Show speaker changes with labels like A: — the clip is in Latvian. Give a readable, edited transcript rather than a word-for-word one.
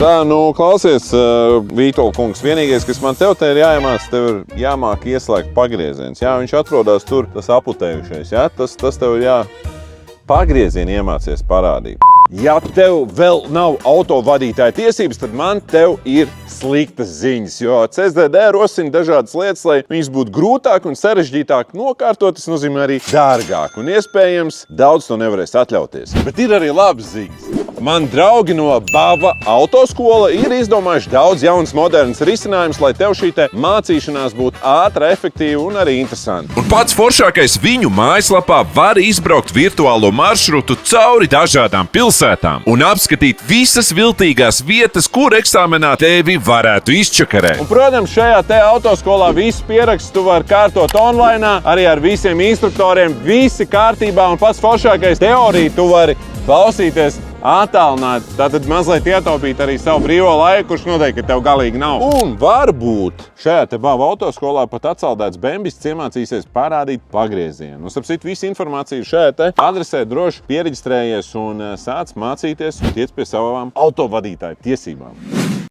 A: Tā, nu, klausies, Vītola kungs, vienīgais, kas man tev te ir jāiemāc, tev ir jāmāk ieslēgt pagrieziens. Jā, viņš atrodas tur, tas aputējušais, jā, tas tev ir pagriezienu iemācies parādīt. Ja tev vēl nav autovadītāja tiesības, tad man tev ir sliktas ziņas, jo CSDD rosina dažādas lietas, lai viņas būtu grūtāk un sarežģītāk nokārtot, tas nozīmē arī dārgāk un iespējams daudz to nevarēs atļauties. Bet ir arī labas ziņas. Man draugi no Bava autoskola ir izdomājuši daudz jaunas modernas risinājumus, lai tev šī te mācīšanās būtu ātra, efektīva un arī interesanta.
B: Un pats foršākais, viņu mājaslapā var izbraukt virtuālo maršrutu cauri dažādām pilsētām un apskatīt visas viltīgās vietas, kur eksāmenā tevi varētu izčakarēt.
A: Un, protams, šajā te autoskolā visu pierakstus tu vari kārtot online, arī ar visiem instruktoriem, visi kārtībā, un pats foršākais teoriju tu vari klausīties attālināt, tātad mazliet ietaupīt arī savu brīvo laiku, kurš noteikti tev galīgi nav. Un varbūt šajā te Bava autoskolā pat atsaldēts bembists iemācīsies parādīt pagriezienu. Un, sapsit, visu informāciju šajā te adresē droši piereģistrējies un sāc mācīties un tiec pie savām autovadītāju tiesībām.